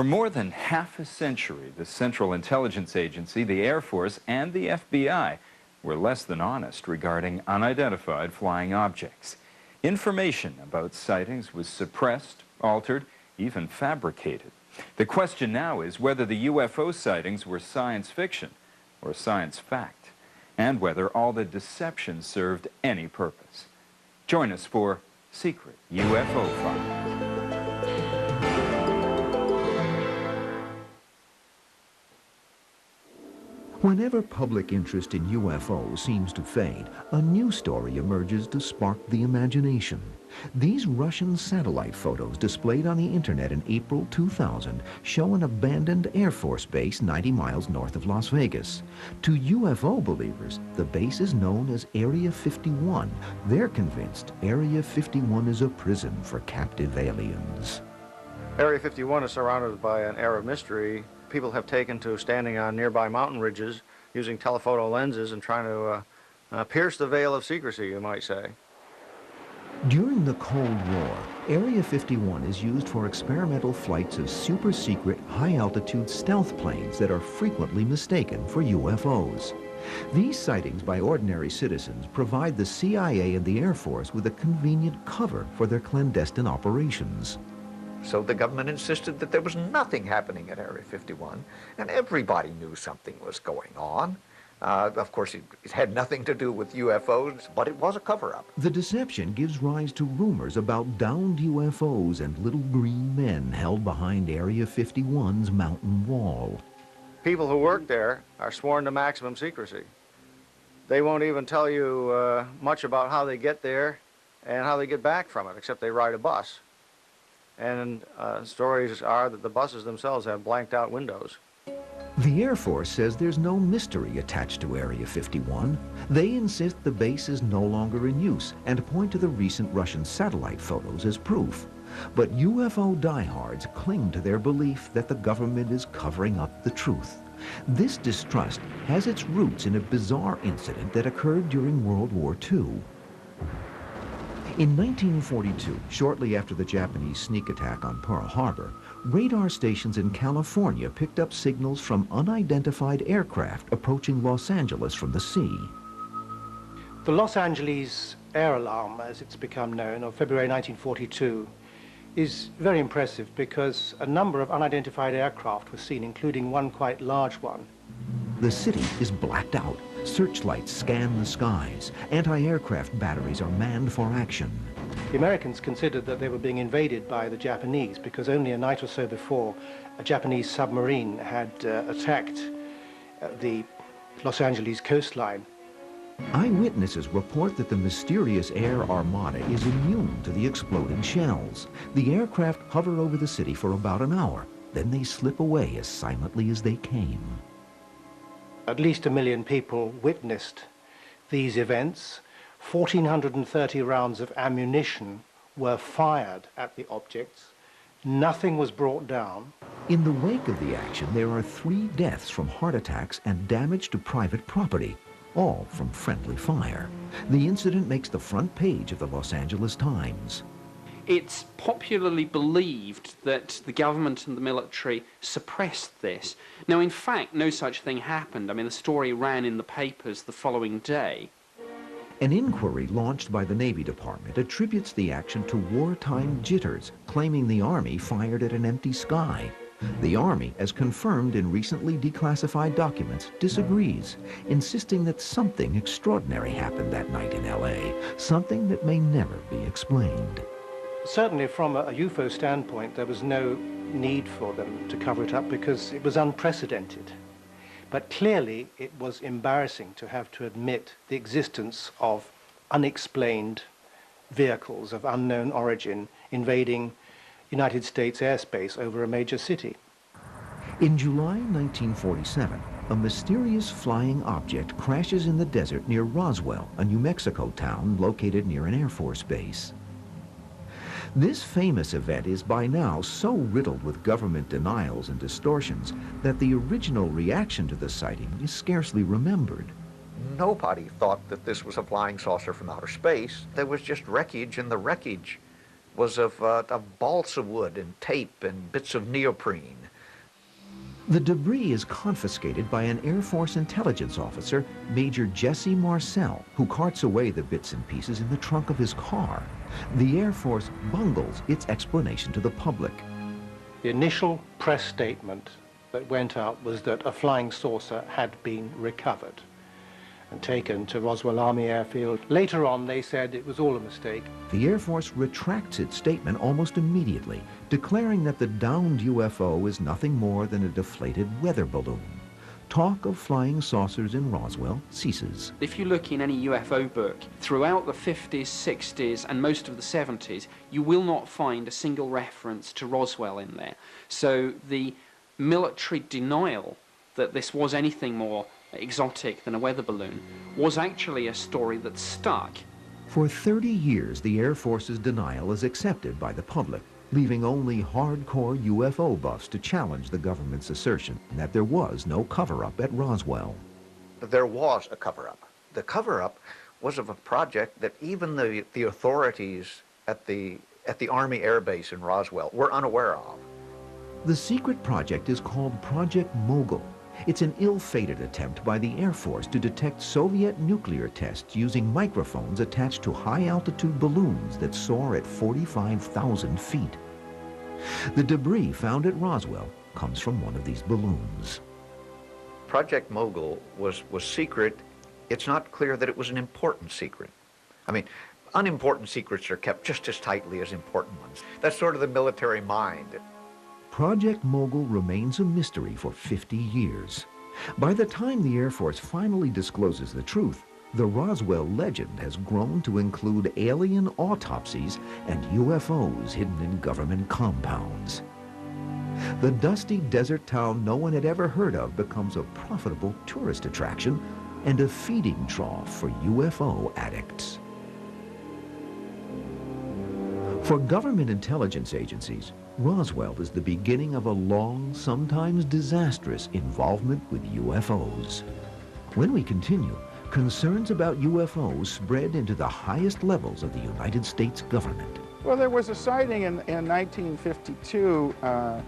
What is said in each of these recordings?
For more than half a century, the Central Intelligence Agency, the Air Force, and the FBI were less than honest regarding unidentified flying objects. Information about sightings was suppressed, altered, even fabricated. The question now is whether the UFO sightings were science fiction or science fact, and whether all the deception served any purpose. Join us for Secret UFO Files. Whenever public interest in UFOs seems to fade, a new story emerges to spark the imagination. These Russian satellite photos displayed on the internet in April 2000 show an abandoned Air Force base 90 miles north of Las Vegas. To UFO believers, the base is known as Area 51. They're convinced Area 51 is a prison for captive aliens. Area 51 is surrounded by an air of mystery. People have taken to standing on nearby mountain ridges using telephoto lenses and trying to pierce the veil of secrecy, you might say. During the Cold War, Area 51 is used for experimental flights of super-secret, high-altitude stealth planes that are frequently mistaken for UFOs. These sightings by ordinary citizens provide the CIA and the Air Force with a convenient cover for their clandestine operations. So the government insisted that there was nothing happening at Area 51, and everybody knew something was going on. Of course, it had nothing to do with UFOs, but it was a cover-up. The deception gives rise to rumors about downed UFOs and little green men held behind Area 51's mountain wall. People who work there are sworn to maximum secrecy. They won't even tell you much about how they get there and how they get back from it, except they ride a bus. And stories are that the buses themselves have blanked out windows. The Air Force says there's no mystery attached to Area 51. They insist the base is no longer in use and point to the recent Russian satellite photos as proof. But UFO diehards cling to their belief that the government is covering up the truth. This distrust has its roots in a bizarre incident that occurred during World War II. In 1942, shortly after the Japanese sneak attack on Pearl Harbor, radar stations in California picked up signals from unidentified aircraft approaching Los Angeles from the sea. The Los Angeles air alarm, as it's become known, of February 1942, is very impressive because a number of unidentified aircraft were seen, including one quite large one. The city is blacked out. Searchlights scan the skies. Anti-aircraft batteries are manned for action. The Americans considered that they were being invaded by the Japanese because only a night or so before a Japanese submarine had attacked the Los Angeles coastline. Eyewitnesses report that the mysterious air armada is immune to the exploding shells. The aircraft hover over the city for about an hour. Then they slip away as silently as they came. At least 1 million people witnessed these events. 1,430 rounds of ammunition were fired at the objects. Nothing was brought down. In the wake of the action, there are 3 deaths from heart attacks and damage to private property, all from friendly fire. The incident makes the front page of the Los Angeles Times. It's popularly believed that the government and the military suppressed this. Now, in fact, no such thing happened. I mean, the story ran in the papers the following day. An inquiry launched by the Navy Department attributes the action to wartime jitters, claiming the Army fired at an empty sky. The Army, as confirmed in recently declassified documents, disagrees, insisting that something extraordinary happened that night in LA, something that may never be explained. Certainly from a UFO standpoint, there was no need for them to cover it up because it was unprecedented. But clearly it was embarrassing to have to admit the existence of unexplained vehicles of unknown origin invading United States airspace over a major city. In July 1947, a mysterious flying object crashes in the desert near Roswell, a New Mexico town located near an Air Force base. This famous event is by now so riddled with government denials and distortions that the original reaction to the sighting is scarcely remembered. Nobody thought that this was a flying saucer from outer space. There was just wreckage, and the wreckage was of balsa wood and tape and bits of neoprene. The debris is confiscated by an Air Force intelligence officer, Major Jesse Marcel, who carts away the bits and pieces in the trunk of his car. The Air Force bungles its explanation to the public. The initial press statement that went out was that a flying saucer had been recovered and taken to Roswell Army Airfield. Later on, they said it was all a mistake. The Air Force retracts its statement almost immediately, declaring that the downed UFO is nothing more than a deflated weather balloon. Talk of flying saucers in Roswell ceases. If you look in any UFO book, throughout the 50s, 60s, and most of the 70s, you will not find a single reference to Roswell in there. So the military denial that this was anything more exotic than a weather balloon was actually a story that stuck. For 30 years, the Air Force's denial is accepted by the public, leaving only hardcore UFO buffs to challenge the government's assertion that there was no cover-up at Roswell. There was a cover-up. The cover-up was of a project that even the authorities at the Army Air Base in Roswell were unaware of. The secret project is called Project Mogul. It's an ill-fated attempt by the Air Force to detect Soviet nuclear tests using microphones attached to high-altitude balloons that soar at 45,000 feet. The debris found at Roswell comes from one of these balloons. Project Mogul was secret. It's not clear that it was an important secret. I mean, unimportant secrets are kept just as tightly as important ones. That's sort of the military mind. Project Mogul remains a mystery for 50 years. By the time the Air Force finally discloses the truth, the Roswell legend has grown to include alien autopsies and UFOs hidden in government compounds. The dusty desert town no one had ever heard of becomes a profitable tourist attraction and a feeding trough for UFO addicts. For government intelligence agencies, Roswell is the beginning of a long, sometimes disastrous involvement with UFOs. When we continue, concerns about UFOs spread into the highest levels of the United States government. Well, there was a sighting in 1952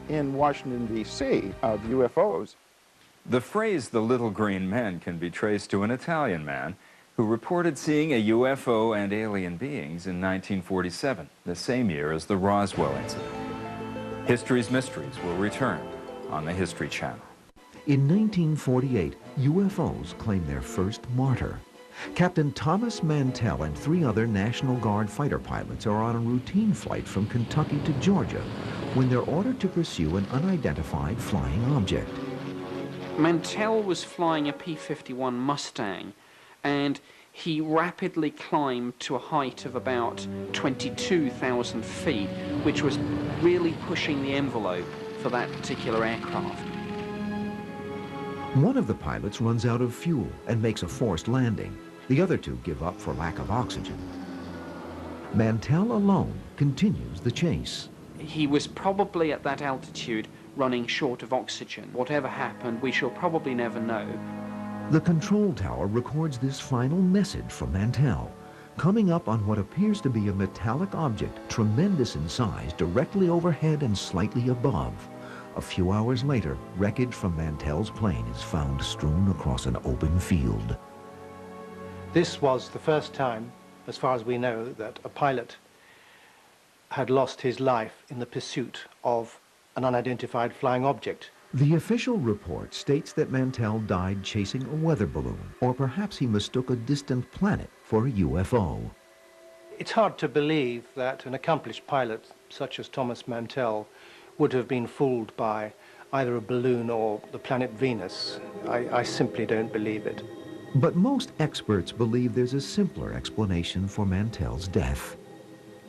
in Washington, D.C. of UFOs. The phrase, "the little green men," can be traced to an Italian man who reported seeing a UFO and alien beings in 1947, the same year as the Roswell incident. History's Mysteries will return on the History Channel. In 1948, UFOs claim their first martyr. Captain Thomas Mantell and 3 other National Guard fighter pilots are on a routine flight from Kentucky to Georgia when they're ordered to pursue an unidentified flying object. Mantell was flying a P-51 Mustang, and he rapidly climbed to a height of about 22,000 feet, which was really pushing the envelope for that particular aircraft. One of the pilots runs out of fuel and makes a forced landing. The other 2 give up for lack of oxygen. Mantell alone continues the chase. He was probably at that altitude running short of oxygen. Whatever happened, we shall probably never know. The control tower records this final message from Mantell, coming up on what appears to be a metallic object tremendous in size directly overhead and slightly above. A few hours later, wreckage from Mantell's plane is found strewn across an open field. This was the first time, as far as we know, that a pilot had lost his life in the pursuit of an unidentified flying object. The official report states that Mantell died chasing a weather balloon, or perhaps he mistook a distant planet for a UFO. It's hard to believe that an accomplished pilot such as Thomas Mantell would have been fooled by either a balloon or the planet Venus. I simply don't believe it. But most experts believe there's a simpler explanation for Mantell's death.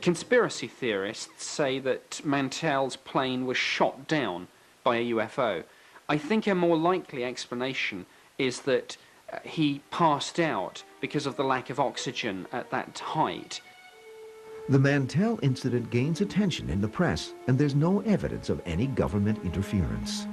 Conspiracy theorists say that Mantell's plane was shot down by a UFO. I think a more likely explanation is that he passed out because of the lack of oxygen at that height. The Mantell incident gains attention in the press, and there's no evidence of any government interference.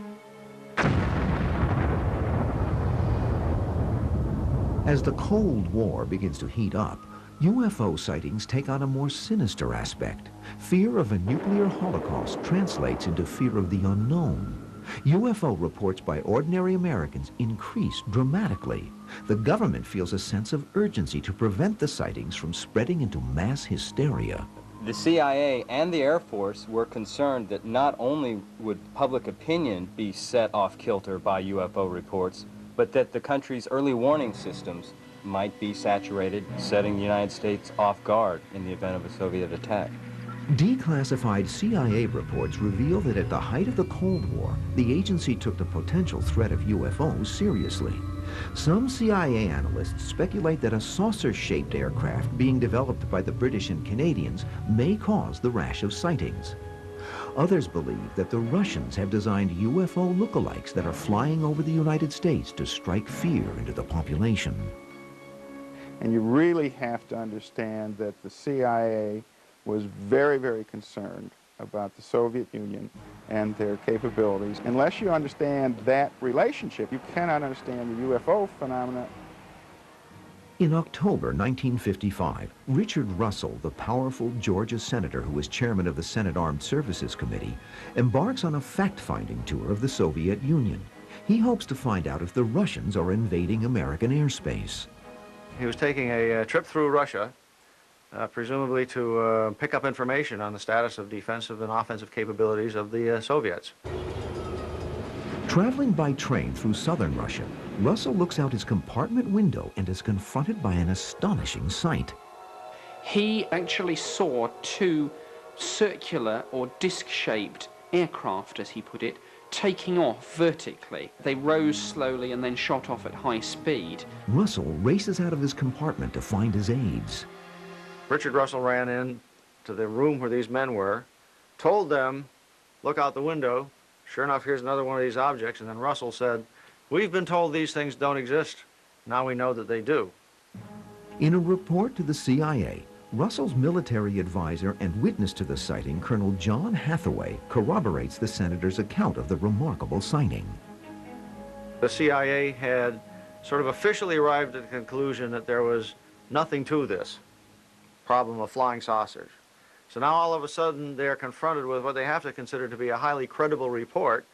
As the Cold War begins to heat up, UFO sightings take on a more sinister aspect. Fear of a nuclear holocaust translates into fear of the unknown. UFO reports by ordinary Americans increase dramatically. The government feels a sense of urgency to prevent the sightings from spreading into mass hysteria. The CIA and the Air Force were concerned that not only would public opinion be set off kilter by UFO reports, but that the country's early warning systems might be saturated, setting the United States off guard in the event of a Soviet attack. Declassified CIA reports reveal that at the height of the Cold War, the agency took the potential threat of UFOs seriously. Some CIA analysts speculate that a saucer-shaped aircraft being developed by the British and Canadians may cause the rash of sightings. Others believe that the Russians have designed UFO lookalikes that are flying over the United States to strike fear into the population. And you really have to understand that the CIA was very, very concerned about the Soviet Union and their capabilities. Unless you understand that relationship, you cannot understand the UFO phenomena. In October 1955, Richard Russell, the powerful Georgia senator who was chairman of the Senate Armed Services Committee, embarks on a fact-finding tour of the Soviet Union. He hopes to find out if the Russians are invading American airspace. He was taking a trip through Russia, presumably to pick up information on the status of defensive and offensive capabilities of the Soviets. Traveling by train through southern Russia, Russell looks out his compartment window and is confronted by an astonishing sight. He actually saw two circular or disc-shaped aircraft, as he put it, taking off vertically. They rose slowly and then shot off at high speed. Russell races out of his compartment to find his aides. Richard Russell ran in to the room where these men were, told them, look out the window. Sure enough, here's another one of these objects. And then Russell said, we've been told these things don't exist. Now we know that they do. In a report to the CIA, Russell's military advisor and witness to the sighting, Colonel John Hathaway, corroborates the senator's account of the remarkable sighting. The CIA had sort of officially arrived at the conclusion that there was nothing to this problem of flying saucers. So now all of a sudden they're confronted with what they have to consider to be a highly credible report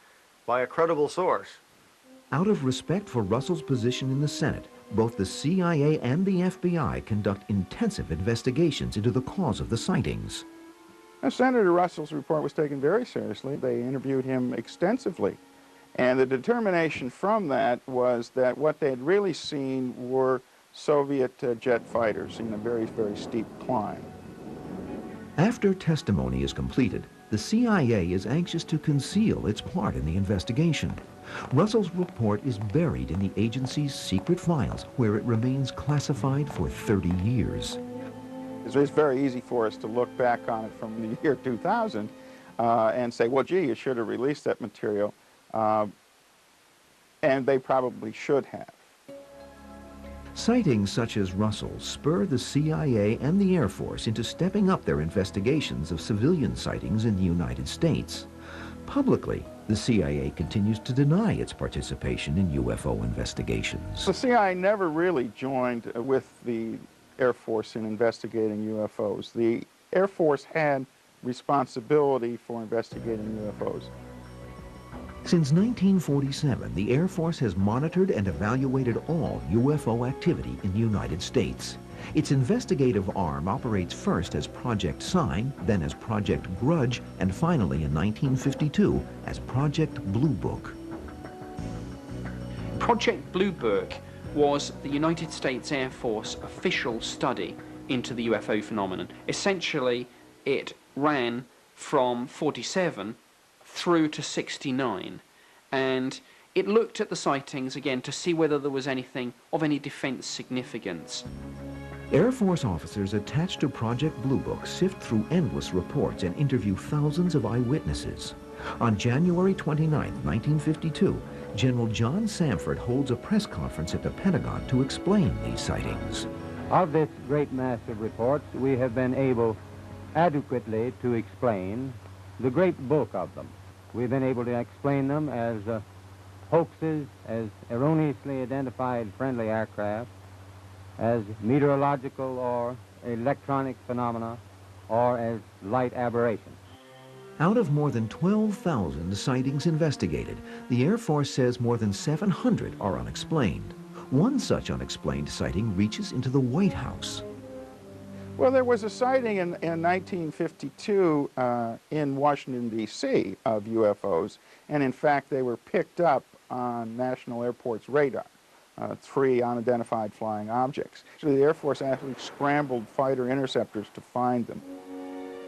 by a credible source. Out of respect for Russell's position in the Senate, both the CIA and the FBI conduct intensive investigations into the cause of the sightings. Now, Senator Russell's report was taken very seriously. They interviewed him extensively. And the determination from that was that what they had really seen were Soviet jet fighters in a very, very steep climb. After testimony is completed, the CIA is anxious to conceal its part in the investigation. Russell's report is buried in the agency's secret files, where it remains classified for 30 years. It's very easy for us to look back on it from the year 2000 and say, well, gee, you should have released that material. And they probably should have. Sightings such as Russell's spur the CIA and the Air Force into stepping up their investigations of civilian sightings in the United States. Publicly, the CIA continues to deny its participation in UFO investigations. The CIA never really joined with the Air Force in investigating UFOs. The Air Force had responsibility for investigating UFOs. Since 1947, the Air Force has monitored and evaluated all UFO activity in the United States. Its investigative arm operates first as Project Sign, then as Project Grudge, and finally in 1952 as Project Blue Book. Project Blue Book was the United States Air Force official study into the UFO phenomenon. Essentially, it ran from 47 through to 69, and it looked at the sightings again to see whether there was anything of any defense significance. Air Force officers attached to Project Blue Book sift through endless reports and interview thousands of eyewitnesses. On January 29, 1952, General John Samford holds a press conference at the Pentagon to explain these sightings. Of this great mass of reports, we have been able adequately to explain the great bulk of them. We've been able to explain them as hoaxes, as erroneously identified friendly aircraft, as meteorological or electronic phenomena or as light aberrations. Out of more than 12,000 sightings investigated, the Air Force says more than 700 are unexplained. One such unexplained sighting reaches into the White House. Well, there was a sighting in 1952 in Washington, D.C. of UFOs, and in fact they were picked up on National Airport's radar. 3 unidentified flying objects. So the Air Force actually scrambled fighter interceptors to find them.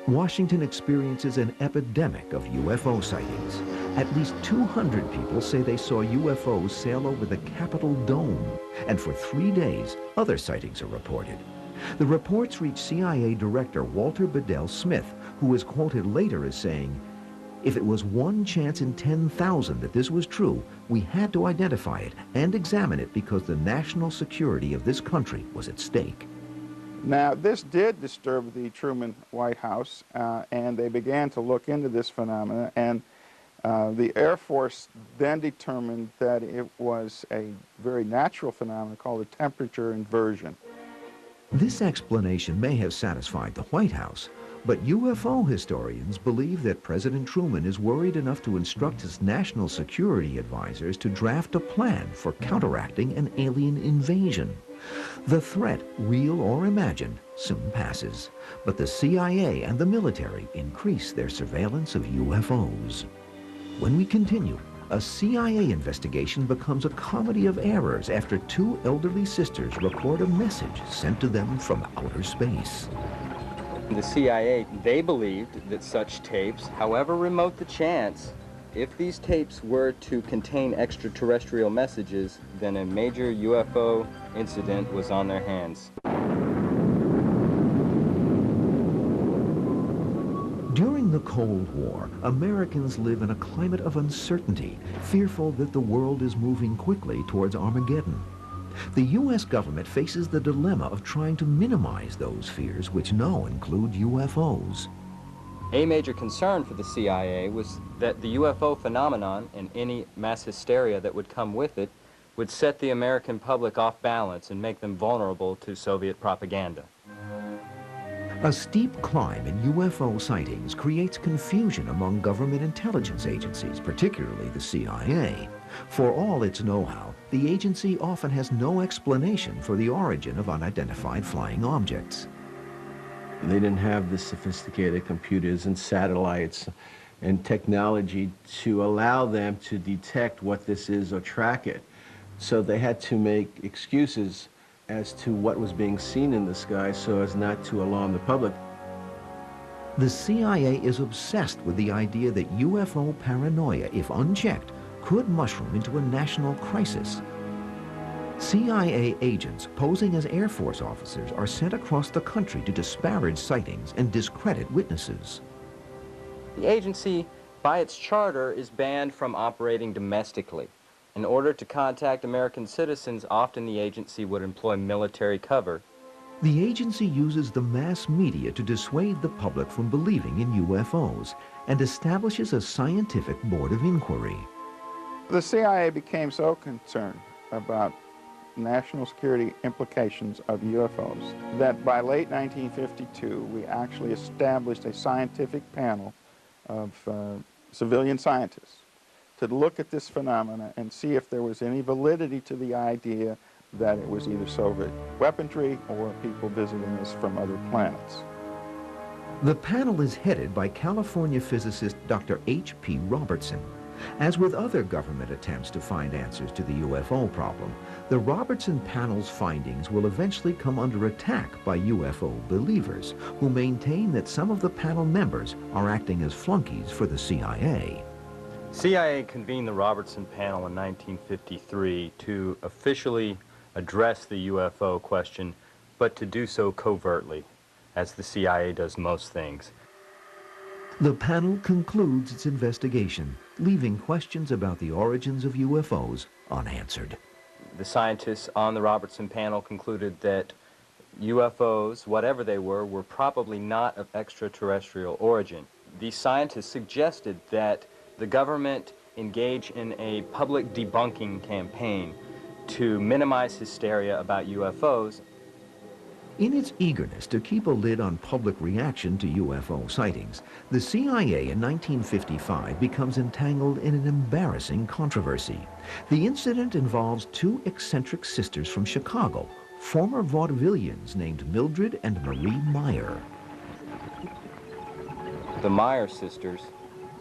Washington experiences an epidemic of UFO sightings. At least 200 people say they saw UFOs sail over the Capitol Dome, and for 3 days, other sightings are reported. The reports reach CIA Director Walter Bedell Smith, who was quoted later as saying, "If it was 1 chance in 10,000 that this was true, we had to identify it and examine it because the national security of this country was at stake." Now, this did disturb the Truman White House, and they began to look into this phenomena, and the Air Force then determined that it was a very natural phenomenon called a temperature inversion. This explanation may have satisfied the White House, but UFO historians believe that President Truman is worried enough to instruct his national security advisors to draft a plan for counteracting an alien invasion. The threat, real or imagined, soon passes, but the CIA and the military increase their surveillance of UFOs. When we continue, a CIA investigation becomes a comedy of errors after 2 elderly sisters record a message sent to them from outer space. The CIA, they believed that such tapes, however remote the chance, if these tapes were to contain extraterrestrial messages, then a major UFO incident was on their hands. During the Cold War, Americans live in a climate of uncertainty, fearful that the world is moving quickly towards Armageddon. The U.S. government faces the dilemma of trying to minimize those fears, which now include UFOs. A major concern for the CIA was that the UFO phenomenon and any mass hysteria that would come with it would set the American public off balance and make them vulnerable to Soviet propaganda. A steep climb in UFO sightings creates confusion among government intelligence agencies, particularly the CIA. For all its know-how, the agency often has no explanation for the origin of unidentified flying objects. They didn't have the sophisticated computers and satellites and technology to allow them to detect what this is or track it. So they had to make excuses as to what was being seen in the sky so as not to alarm the public. The CIA is obsessed with the idea that UFO paranoia, if unchecked, could mushroom into a national crisis. CIA agents posing as Air Force officers are sent across the country to disparage sightings and discredit witnesses. The agency, by its charter, is banned from operating domestically. In order to contact American citizens, often the agency would employ military cover. The agency uses the mass media to dissuade the public from believing in UFOs and establishes a scientific board of inquiry. The CIA became so concerned about national security implications of UFOs that by late 1952 we actually established a scientific panel of civilian scientists to look at this phenomena and see if there was any validity to the idea that it was either Soviet weaponry or people visiting us from other planets. The panel is headed by California physicist Dr. H.P. Robertson. As with other government attempts to find answers to the UFO problem, the Robertson panel's findings will eventually come under attack by UFO believers who maintain that some of the panel members are acting as flunkies for the CIA. CIA convened the Robertson panel in 1953 to officially address the UFO question, but to do so covertly, as the CIA does most things. The panel concludes its investigation, leaving questions about the origins of UFOs unanswered. The scientists on the Robertson panel concluded that UFOs, whatever they were probably not of extraterrestrial origin. These scientists suggested that the government engage in a public debunking campaign to minimize hysteria about UFOs. In its eagerness to keep a lid on public reaction to UFO sightings, the CIA in 1955 becomes entangled in an embarrassing controversy. The incident involves two eccentric sisters from Chicago, former vaudevillians named Mildred and Marie Meyer. The Meyer sisters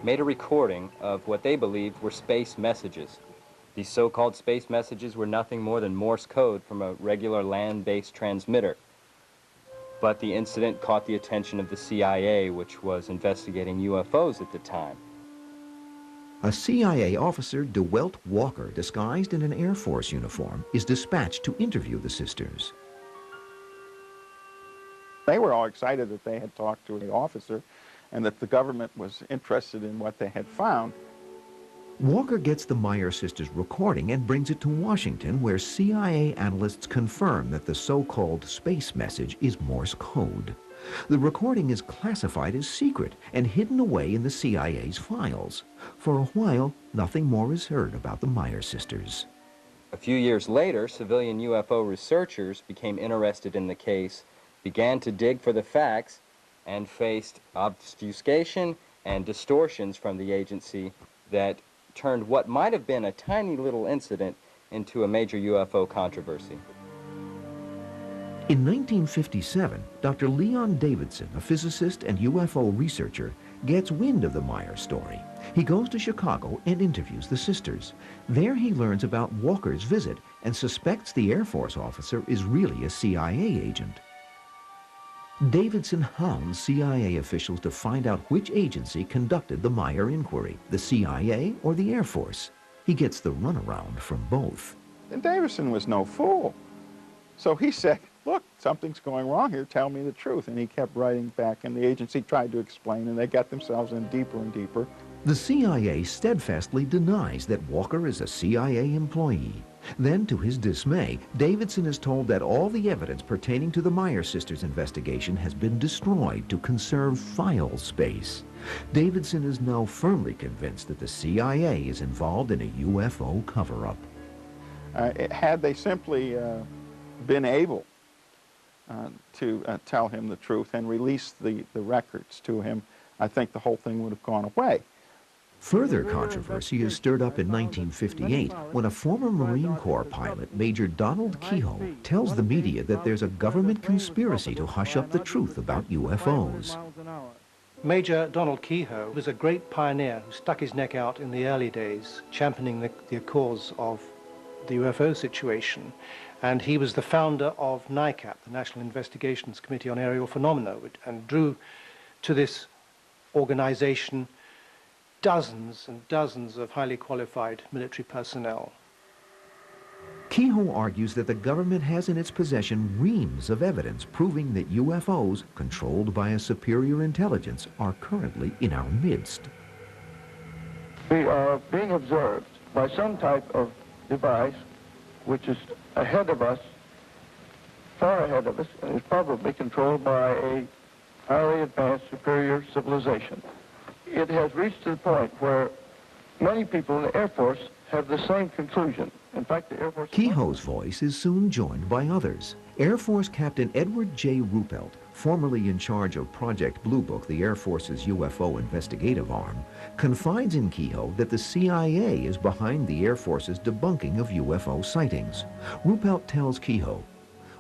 made a recording of what they believed were space messages. These so-called space messages were nothing more than Morse code from a regular land-based transmitter. But the incident caught the attention of the CIA, which was investigating UFOs at the time. A CIA officer, DeWelt Walker, disguised in an Air Force uniform, is dispatched to interview the sisters. They were all excited that they had talked to the officer and that the government was interested in what they had found. Walker gets the Meyer sisters' recording and brings it to Washington, where CIA analysts confirm that the so-called space message is Morse code. The recording is classified as secret and hidden away in the CIA's files. For a while, nothing more is heard about the Meyer sisters. A few years later, civilian UFO researchers became interested in the case, began to dig for the facts, and faced obfuscation and distortions from the agency that turned what might have been a tiny little incident into a major UFO controversy. In 1957, Dr. Leon Davidson, a physicist and UFO researcher, gets wind of the Meyer story. He goes to Chicago and interviews the sisters. There he learns about Walker's visit and suspects the Air Force officer is really a CIA agent. Davidson hounds CIA officials to find out which agency conducted the Meyer inquiry, the CIA or the Air Force. He gets the runaround from both. And Davidson was no fool. So he said, look, something's going wrong here, tell me the truth. And he kept writing back, and the agency tried to explain, and they got themselves in deeper and deeper. The CIA steadfastly denies that Walker is a CIA employee. Then, to his dismay, Davidson is told that all the evidence pertaining to the Meyer sisters' investigation has been destroyed to conserve file space. Davidson is now firmly convinced that the CIA is involved in a UFO cover-up. Had they simply been able to tell him the truth and release the records to him, I think the whole thing would have gone away. Further controversy is stirred up in 1958 when a former Marine Corps pilot, Major Donald Kehoe, tells the media that there's a government conspiracy to hush up the truth about UFOs. Major Donald Kehoe was a great pioneer who stuck his neck out in the early days, championing the cause of the UFO situation. And he was the founder of NICAP, the National Investigations Committee on Aerial Phenomena, and drew to this organization dozens and dozens of highly qualified military personnel. Kehoe argues that the government has in its possession reams of evidence proving that UFOs, controlled by a superior intelligence, are currently in our midst. We are being observed by some type of device which is ahead of us, far ahead of us, and is probably controlled by a highly advanced superior civilization. It has reached to the point where many people in the Air Force have the same conclusion. In fact, the Air Force... Kehoe's voice is soon joined by others. Air Force Captain Edward J. Ruppelt, formerly in charge of Project Blue Book, the Air Force's UFO investigative arm, confides in Kehoe that the CIA is behind the Air Force's debunking of UFO sightings. Ruppelt tells Kehoe,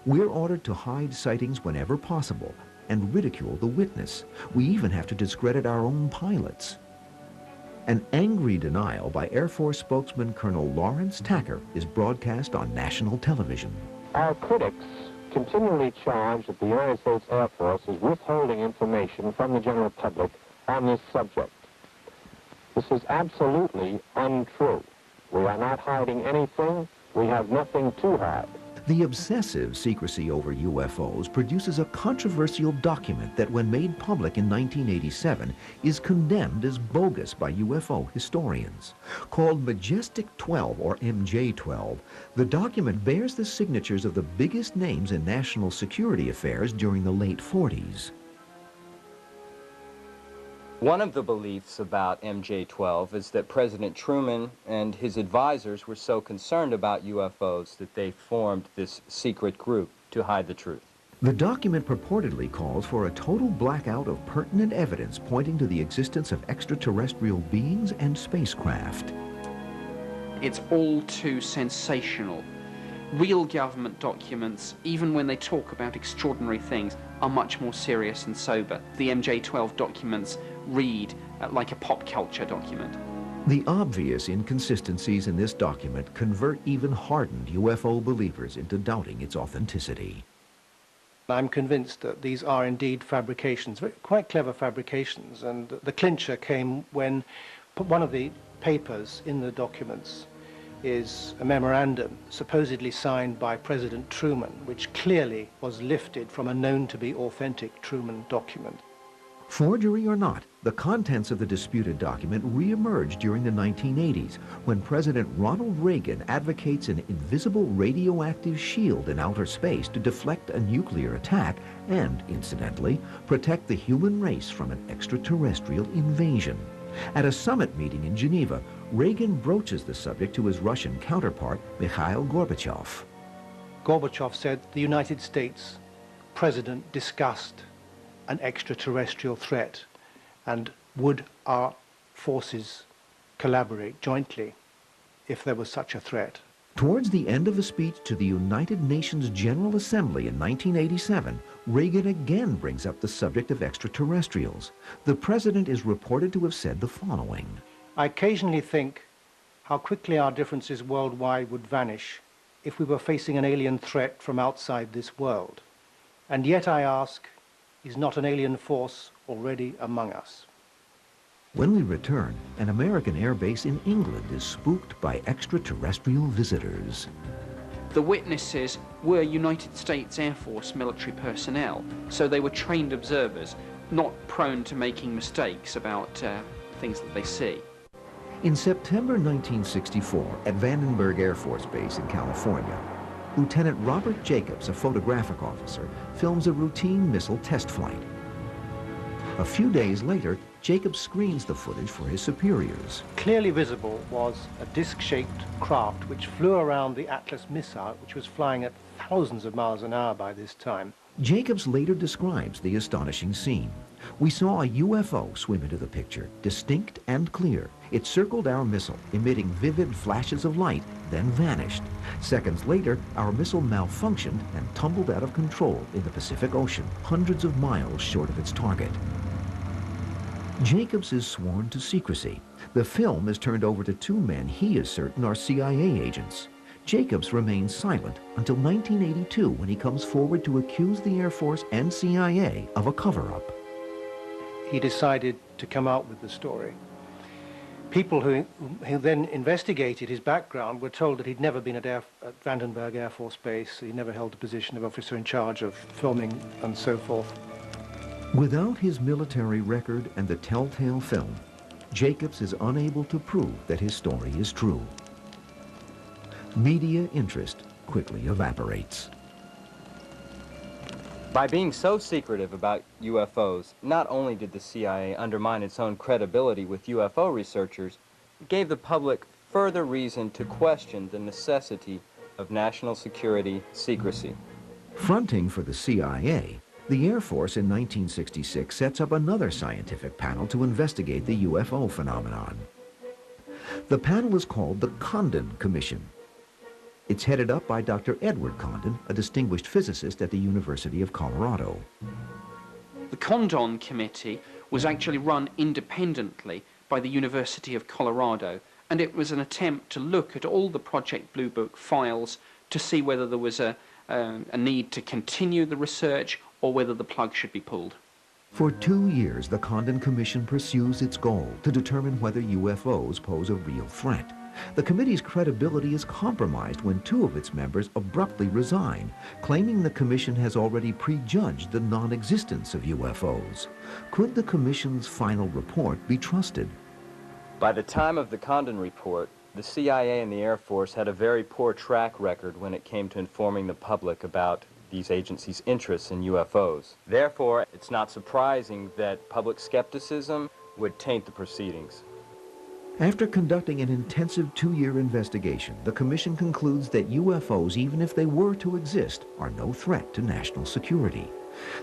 "We're ordered to hide sightings whenever possible and ridicule the witness. We even have to discredit our own pilots." An angry denial by Air Force spokesman Colonel Lawrence Tacker is broadcast on national television. Our critics continually charge that the United States Air Force is withholding information from the general public on this subject. This is absolutely untrue. We are not hiding anything. We have nothing to hide. The obsessive secrecy over UFOs produces a controversial document that, when made public in 1987, is condemned as bogus by UFO historians. Called Majestic 12, or MJ-12, the document bears the signatures of the biggest names in national security affairs during the late 40s. One of the beliefs about MJ-12 is that President Truman and his advisors were so concerned about UFOs that they formed this secret group to hide the truth. The document purportedly calls for a total blackout of pertinent evidence pointing to the existence of extraterrestrial beings and spacecraft. It's all too sensational. Real government documents, even when they talk about extraordinary things, are much more serious and sober. The MJ-12 documents read like a pop culture document. The obvious inconsistencies in this document convert even hardened UFO believers into doubting its authenticity. I'm convinced that these are indeed fabrications, quite clever fabrications, and the clincher came when one of the papers in the documents is a memorandum supposedly signed by President Truman, which clearly was lifted from a known-to-be authentic Truman document. Forgery or not, the contents of the disputed document re-emerged during the 1980s when President Ronald Reagan advocates an invisible radioactive shield in outer space to deflect a nuclear attack and, incidentally, protect the human race from an extraterrestrial invasion. At a summit meeting in Geneva, Reagan broaches the subject to his Russian counterpart, Mikhail Gorbachev. Gorbachev said the United States president discussed an extraterrestrial threat, and would our forces collaborate jointly if there was such a threat? Towards the end of a speech to the United Nations General Assembly in 1987, Reagan again brings up the subject of extraterrestrials. The president is reported to have said the following: I occasionally think how quickly our differences worldwide would vanish if we were facing an alien threat from outside this world. And yet I ask, is not an alien force already among us? When we return, an American airbase in England is spooked by extraterrestrial visitors. The witnesses were United States Air Force military personnel, so they were trained observers, not prone to making mistakes about things that they see. In September 1964, at Vandenberg Air Force Base in California, Lieutenant Robert Jacobs, a photographic officer, films a routine missile test flight. A few days later, Jacobs screens the footage for his superiors. Clearly visible was a disc-shaped craft which flew around the Atlas missile, which was flying at thousands of miles an hour by this time. Jacobs later describes the astonishing scene. We saw a UFO swim into the picture, distinct and clear. It circled our missile, emitting vivid flashes of light, then vanished. Seconds later, our missile malfunctioned and tumbled out of control in the Pacific Ocean, hundreds of miles short of its target. Jacobs is sworn to secrecy. The film is turned over to two men he is certain are CIA agents. Jacobs remains silent until 1982 when he comes forward to accuse the Air Force and CIA of a cover-up. He decided to come out with the story. People who then investigated his background were told that he'd never been at Vandenberg Air Force Base, he never held the position of officer in charge of filming and so forth. Without his military record and the telltale film, Jacobs is unable to prove that his story is true. Media interest quickly evaporates. By being so secretive about UFOs, not only did the CIA undermine its own credibility with UFO researchers, it gave the public further reason to question the necessity of national security secrecy. Fronting for the CIA, the Air Force in 1966 sets up another scientific panel to investigate the UFO phenomenon. The panel is called the Condon Commission. It's headed up by Dr. Edward Condon, a distinguished physicist at the University of Colorado. The Condon Committee was actually run independently by the University of Colorado, and it was an attempt to look at all the Project Blue Book files to see whether there was a need to continue the research or whether the plug should be pulled. For 2 years, the Condon Commission pursues its goal to determine whether UFOs pose a real threat. The committee's credibility is compromised when 2 of its members abruptly resign, claiming the commission has already prejudged the non-existence of UFOs. Could the commission's final report be trusted? By the time of the Condon report, the CIA and the Air Force had a very poor track record when it came to informing the public about these agencies' interests in UFOs. Therefore, it's not surprising that public skepticism would taint the proceedings. After conducting an intensive 2-year investigation, the Commission concludes that UFOs, even if they were to exist, are no threat to national security.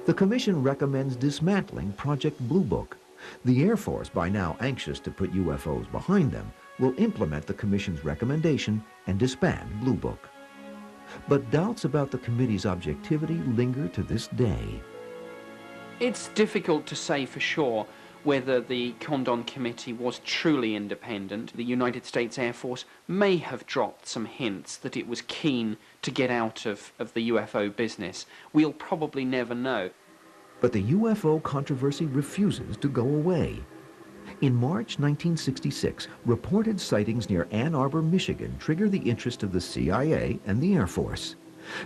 The Commission recommends dismantling Project Blue Book. The Air Force, by now anxious to put UFOs behind them, will implement the Commission's recommendation and disband Blue Book. But doubts about the committee's objectivity linger to this day. It's difficult to say for sure whether the Condon Committee was truly independent. The United States Air Force may have dropped some hints that it was keen to get out of the UFO business. We'll probably never know. But the UFO controversy refuses to go away. In March 1966, reported sightings near Ann Arbor, Michigan trigger the interest of the CIA and the Air Force.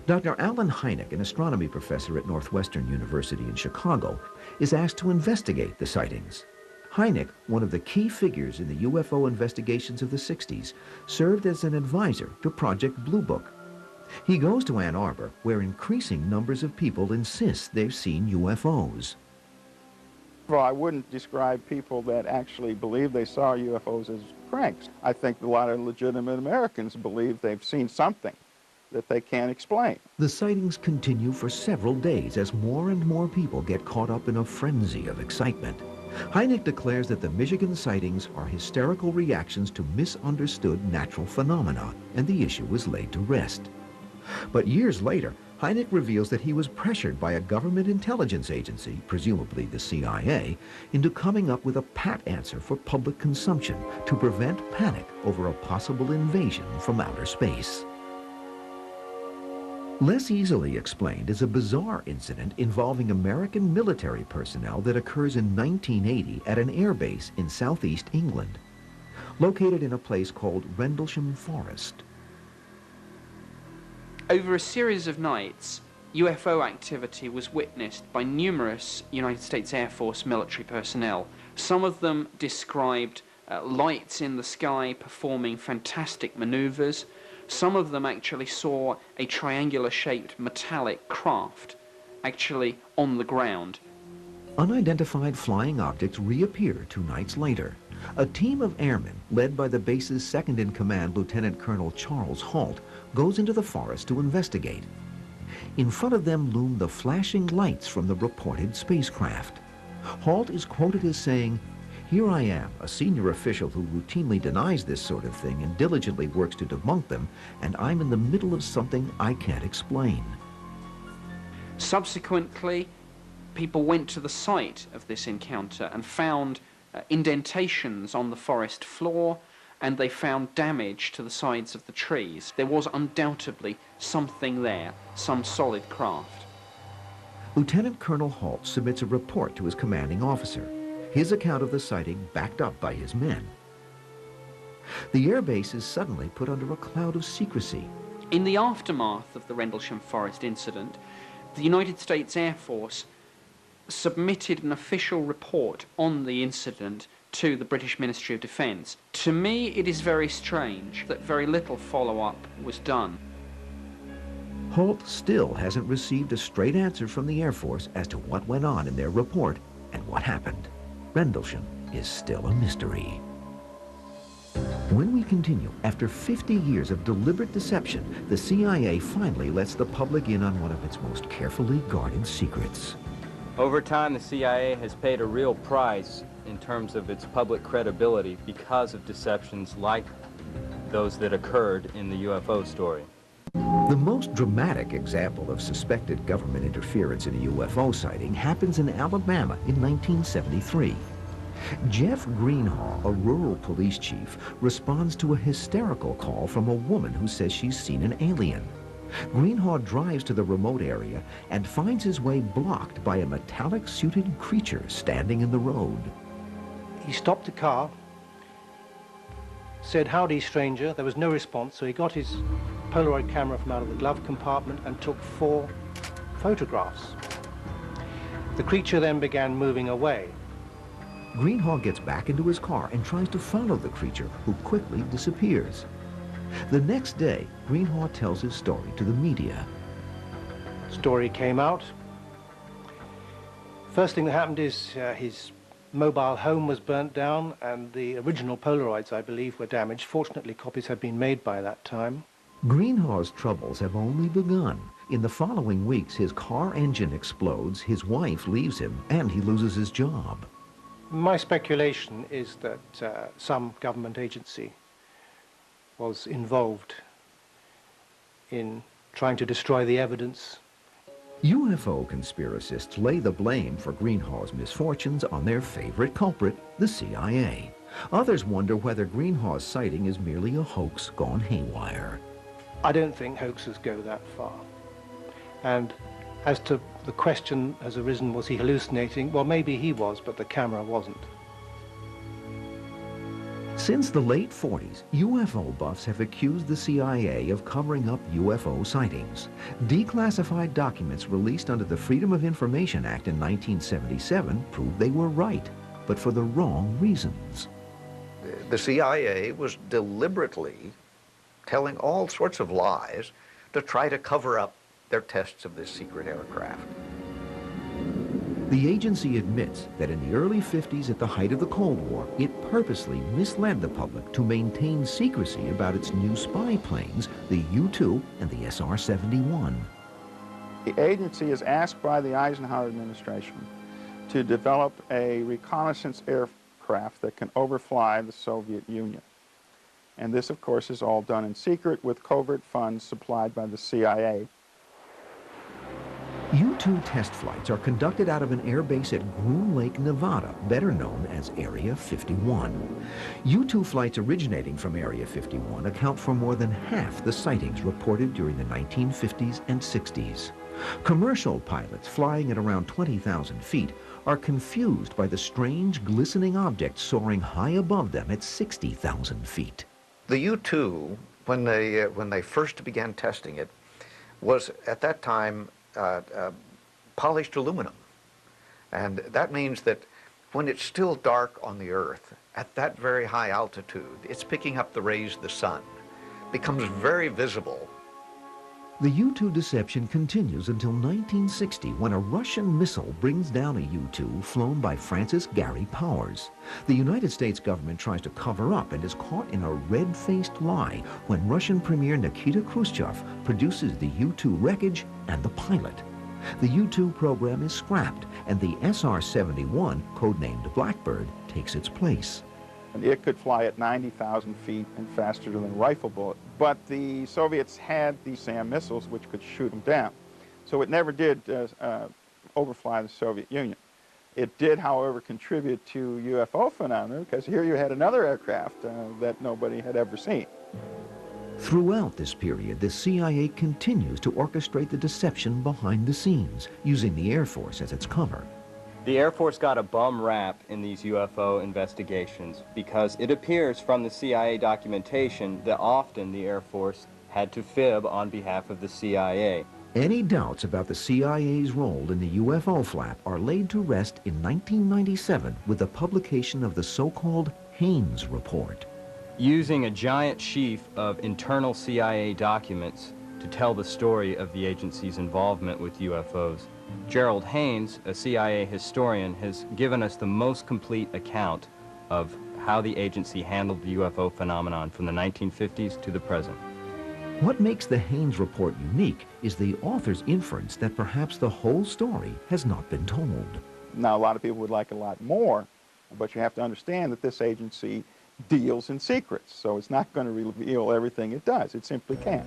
Dr. Alan Hynek, an astronomy professor at Northwestern University in Chicago, is asked to investigate the sightings. Hynek, one of the key figures in the UFO investigations of the 60s, served as an advisor to Project Blue Book. He goes to Ann Arbor, where increasing numbers of people insist they've seen UFOs. Well, I wouldn't describe people that actually believe they saw UFOs as cranks. I think a lot of legitimate Americans believe they've seen something that they can't explain. The sightings continue for several days as more and more people get caught up in a frenzy of excitement. Hynek declares that the Michigan sightings are hysterical reactions to misunderstood natural phenomena, and the issue was laid to rest. But years later, Hynek reveals that he was pressured by a government intelligence agency, presumably the CIA, into coming up with a pat answer for public consumption to prevent panic over a possible invasion from outer space. Less easily explained is a bizarre incident involving American military personnel that occurs in 1980 at an air base in southeast England, located in a place called Rendlesham Forest. Over a series of nights, UFO activity was witnessed by numerous United States Air Force military personnel. Some of them described lights in the sky performing fantastic maneuvers. Some of them actually saw a triangular-shaped metallic craft actually on the ground. Unidentified flying objects reappear 2 nights later. A team of airmen, led by the base's second-in-command Lieutenant Colonel Charles Halt, goes into the forest to investigate. In front of them loom the flashing lights from the reported spacecraft. Halt is quoted as saying, "Here I am, a senior official who routinely denies this sort of thing and diligently works to debunk them, and I'm in the middle of something I can't explain." Subsequently, people went to the site of this encounter and found indentations on the forest floor, and they found damage to the sides of the trees. There was undoubtedly something there, some solid craft. Lieutenant Colonel Halt submits a report to his commanding officer, his account of the sighting backed up by his men. The airbase is suddenly put under a cloud of secrecy. In the aftermath of the Rendlesham Forest incident, the United States Air Force submitted an official report on the incident to the British Ministry of Defence. To me, it is very strange that very little follow-up was done. Halt still hasn't received a straight answer from the Air Force as to what went on in their report and what happened. Rendlesham is still a mystery. When we continue, after 50 years of deliberate deception, the CIA finally lets the public in on one of its most carefully guarded secrets. Over time, the CIA has paid a real price in terms of its public credibility because of deceptions like those that occurred in the UFO story. The most dramatic example of suspected government interference in a UFO sighting happens in Alabama in 1973. Jeff Greenhaw, a rural police chief, responds to a hysterical call from a woman who says she's seen an alien. Greenhaw drives to the remote area and finds his way blocked by a metallic-suited creature standing in the road. He stopped the car, said, "Howdy, stranger." There was no response, so he got his Polaroid camera from out of the glove compartment and took 4 photographs. The creature then began moving away. Greenhaw gets back into his car and tries to follow the creature, who quickly disappears. The next day, Greenhaw tells his story to the media. Story came out. First thing that happened is his mobile home was burnt down, and the original Polaroids, I believe, were damaged. Fortunately, copies had been made by that time. Greenhaw's troubles have only begun. In the following weeks, his car engine explodes, his wife leaves him, and he loses his job. My speculation is that some government agency was involved in trying to destroy the evidence. UFO conspiracists lay the blame for Greenhaw's misfortunes on their favorite culprit, the CIA. Others wonder whether Greenhaw's sighting is merely a hoax gone haywire. I don't think hoaxes go that far. And as to the question has arisen, was he hallucinating? Well, maybe he was, but the camera wasn't. Since the late 40s, UFO buffs have accused the CIA of covering up UFO sightings. Declassified documents released under the Freedom of Information Act in 1977 proved they were right, but for the wrong reasons. The CIA was deliberately telling all sorts of lies to try to cover up their tests of this secret aircraft. The agency admits that in the early 50s, at the height of the Cold War, it purposely misled the public to maintain secrecy about its new spy planes, the U-2 and the SR-71. The agency is asked by the Eisenhower administration to develop a reconnaissance aircraft that can overfly the Soviet Union. And this, of course, is all done in secret with covert funds supplied by the CIA. U-2 test flights are conducted out of an airbase at Groom Lake, Nevada, better known as Area 51. U-2 flights originating from Area 51 account for more than half the sightings reported during the 1950s and 60s. Commercial pilots flying at around 20,000 feet are confused by the strange glistening objects soaring high above them at 60,000 feet. The U-2, when they first began testing it, was at that time polished aluminum. And that means that when it's still dark on the Earth, at that very high altitude, it's picking up the rays of the sun. It becomes very visible. The U-2 deception continues until 1960, when a Russian missile brings down a U-2 flown by Francis Gary Powers. The United States government tries to cover up and is caught in a red-faced lie when Russian Premier Nikita Khrushchev produces the U-2 wreckage and the pilot. The U-2 program is scrapped, and the SR-71, codenamed Blackbird, takes its place. And it could fly at 90,000 feet and faster than a rifle bullet. But the Soviets had these SAM missiles which could shoot them down. So it never did overfly the Soviet Union. It did, however, contribute to UFO phenomena, because here you had another aircraft that nobody had ever seen. Throughout this period, the CIA continues to orchestrate the deception behind the scenes, using the Air Force as its cover. The Air Force got a bum rap in these UFO investigations because it appears from the CIA documentation that often the Air Force had to fib on behalf of the CIA. Any doubts about the CIA's role in the UFO flap are laid to rest in 1997 with the publication of the so-called Haines Report. Using a giant sheaf of internal CIA documents to tell the story of the agency's involvement with UFOs, Gerald Haines, a CIA historian, has given us the most complete account of how the agency handled the UFO phenomenon from the 1950s to the present. What makes the Haines Report unique is the author's inference that perhaps the whole story has not been told. Now, a lot of people would like a lot more, but you have to understand that this agency deals in secrets, so it's not going to reveal everything it does. It simply can't.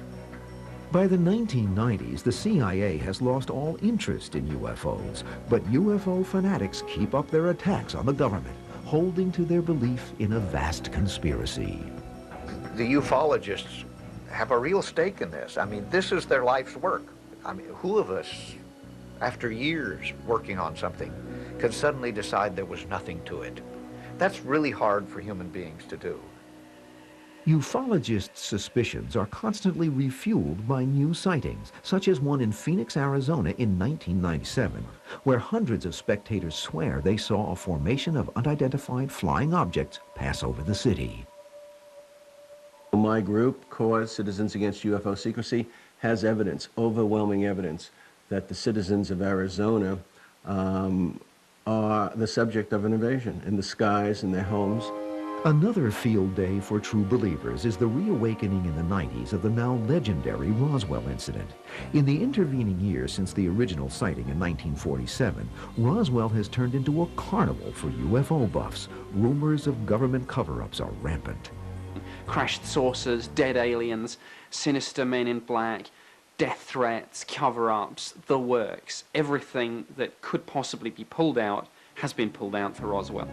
By the 1990s, the CIA has lost all interest in UFOs, but UFO fanatics keep up their attacks on the government, holding to their belief in a vast conspiracy. The ufologists have a real stake in this. I mean, this is their life's work. I mean, who of us, after years working on something, can suddenly decide there was nothing to it? That's really hard for human beings to do. Ufologists' suspicions are constantly refueled by new sightings, such as one in Phoenix, Arizona in 1997, where hundreds of spectators swear they saw a formation of unidentified flying objects pass over the city. My group, Cause Citizens Against UFO Secrecy, has evidence, overwhelming evidence, that the citizens of Arizona are the subject of an invasion in the skies, in their homes. Another field day for true believers is the reawakening in the 90s of the now legendary Roswell incident. In the intervening years since the original sighting in 1947, Roswell has turned into a carnival for UFO buffs. Rumors of government cover-ups are rampant. Crashed saucers, dead aliens, sinister men in black, death threats, cover-ups, the works. Everything that could possibly be pulled out has been pulled out for Roswell.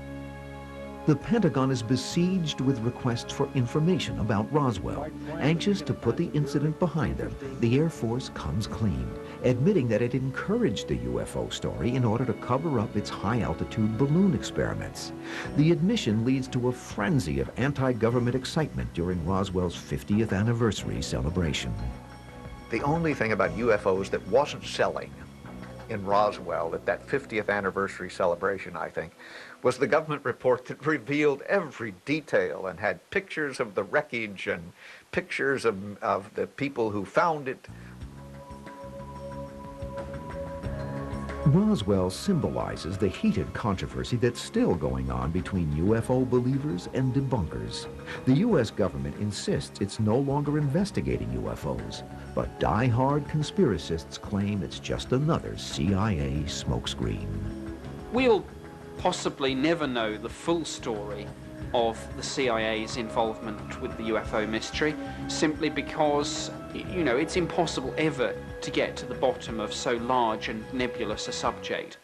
The Pentagon is besieged with requests for information about Roswell. Anxious to put the incident behind them, the Air Force comes clean, admitting that it encouraged the UFO story in order to cover up its high-altitude balloon experiments. The admission leads to a frenzy of anti-government excitement during Roswell's 50th anniversary celebration. The only thing about UFOs that wasn't selling in Roswell at that 50th anniversary celebration, I think, was the government report that revealed every detail and had pictures of the wreckage and pictures of the people who found it. Roswell symbolizes the heated controversy that's still going on between UFO believers and debunkers. The U.S. government insists it's no longer investigating UFOs, but die-hard conspiracists claim it's just another CIA smokescreen. We'll possibly never know the full story of the CIA's involvement with the UFO mystery, simply because, you know, it's impossible ever to get to the bottom of so large and nebulous a subject.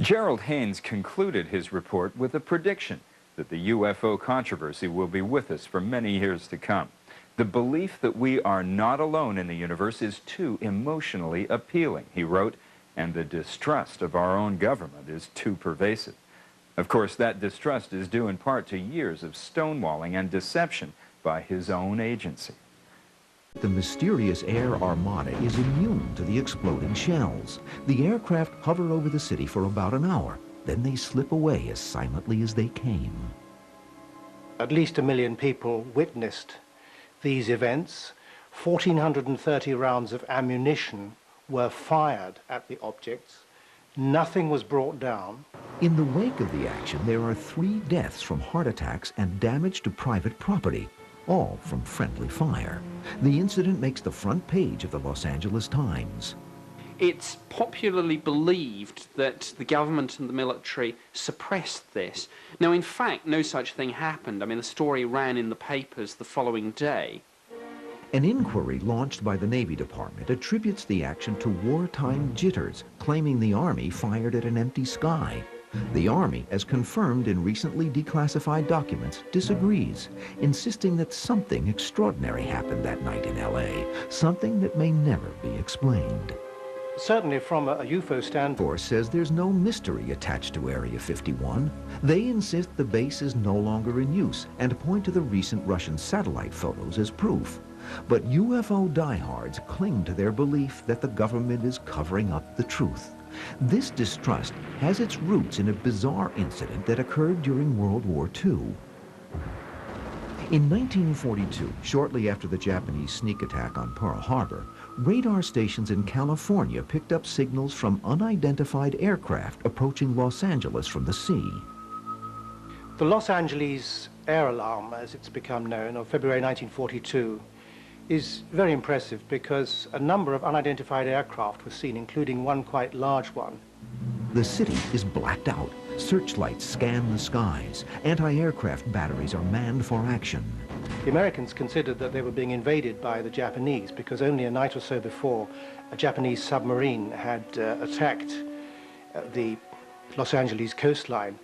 Gerald Haynes concluded his report with a prediction that the UFO controversy will be with us for many years to come. The belief that we are not alone in the universe is too emotionally appealing, he wrote, and the distrust of our own government is too pervasive. Of course, that distrust is due in part to years of stonewalling and deception by his own agency. The mysterious air armada is immune to the exploding shells. The aircraft hover over the city for about an hour. Then they slip away as silently as they came. At least 1 million people witnessed these events. 1,430 rounds of ammunition were fired at the objects. Nothing was brought down. In the wake of the action, there are 3 deaths from heart attacks and damage to private property, all from friendly fire. The incident makes the front page of the Los Angeles Times. It's popularly believed that the government and the military suppressed this. Now, in fact, no such thing happened. I mean, the story ran in the papers the following day. An inquiry launched by the Navy Department attributes the action to wartime jitters, claiming the Army fired at an empty sky. The Army, as confirmed in recently declassified documents, disagrees, insisting that something extraordinary happened that night in LA, something that may never be explained. Certainly from a UFO standpoint, Force says there's no mystery attached to Area 51. They insist the base is no longer in use and point to the recent Russian satellite photos as proof. But UFO diehards cling to their belief that the government is covering up the truth. This distrust has its roots in a bizarre incident that occurred during World War II. In 1942, shortly after the Japanese sneak attack on Pearl Harbor, radar stations in California picked up signals from unidentified aircraft approaching Los Angeles from the sea. the Los Angeles air alarm, as it's become known, of February 1942, is very impressive because a number of unidentified aircraft were seen, including one quite large one. The city is blacked out. Searchlights scan the skies. Anti-aircraft batteries are manned for action. The Americans considered that they were being invaded by the Japanese because only a night or so before, a Japanese submarine had attacked the Los Angeles coastline.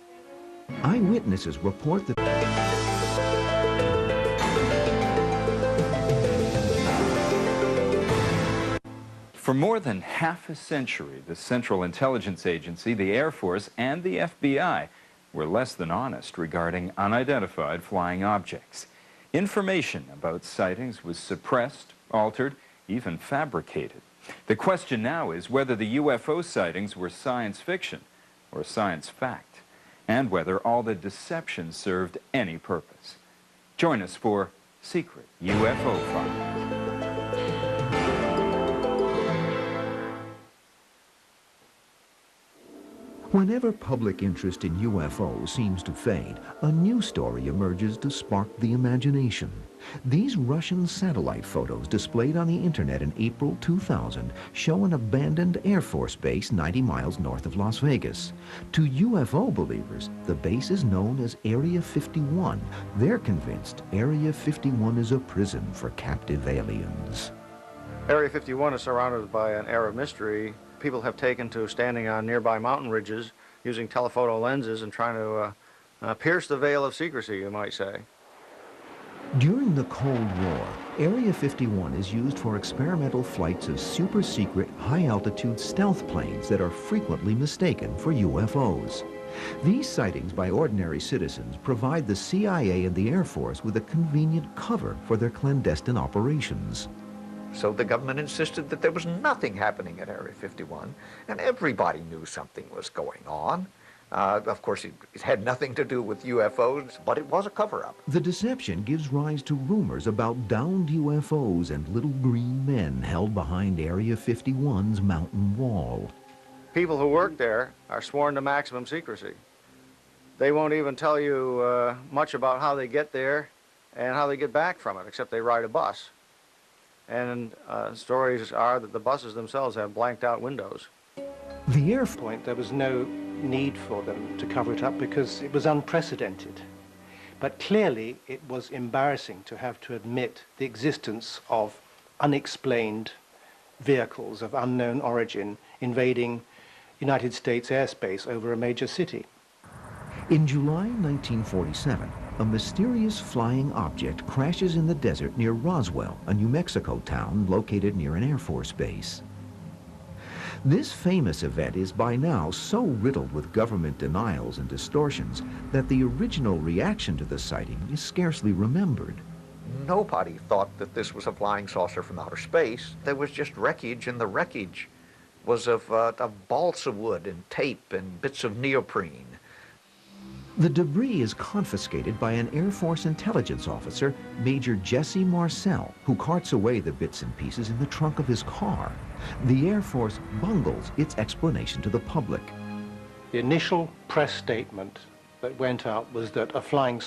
Eyewitnesses report that For more than half a century, the Central Intelligence Agency, the Air Force, and the FBI were less than honest regarding unidentified flying objects. Information about sightings was suppressed, altered, even fabricated. The question now is whether the UFO sightings were science fiction or science fact, and whether all the deception served any purpose. Join us for Secret UFO Files. Whenever public interest in UFOs seems to fade, a new story emerges to spark the imagination. These Russian satellite photos displayed on the internet in April 2000 show an abandoned Air Force base 90 miles north of Las Vegas. To UFO believers, the base is known as Area 51. They're convinced Area 51 is a prison for captive aliens. Area 51 is surrounded by an air of mystery. People have taken to standing on nearby mountain ridges using telephoto lenses and trying to pierce the veil of secrecy, you might say. During the Cold War, Area 51 is used for experimental flights of super-secret, high-altitude stealth planes that are frequently mistaken for UFOs. These sightings by ordinary citizens provide the CIA and the Air Force with a convenient cover for their clandestine operations. So the government insisted that there was nothing happening at Area 51, and everybody knew something was going on. Of course, it had nothing to do with UFOs, but it was a cover-up. The deception gives rise to rumors about downed UFOs and little green men held behind Area 51's mountain wall. People who work there are sworn to maximum secrecy. They won't even tell you much about how they get there and how they get back from it, except they ride a bus. And stories are that the buses themselves have blanked out windows. The Air Point, there was no need for them to cover it up because it was unprecedented. But clearly it was embarrassing to have to admit the existence of unexplained vehicles of unknown origin invading United States airspace over a major city. In July 1947, a mysterious flying object crashes in the desert near Roswell, a New Mexico town located near an Air Force base. This famous event is by now so riddled with government denials and distortions that the original reaction to the sighting is scarcely remembered. Nobody thought that this was a flying saucer from outer space. There was just wreckage, and the wreckage was of balsa wood and tape and bits of neoprene. The debris is confiscated by an Air Force intelligence officer, Major Jesse Marcel, who carts away the bits and pieces in the trunk of his car. The Air Force bungles its explanation to the public. The initial press statement that went out was that a flying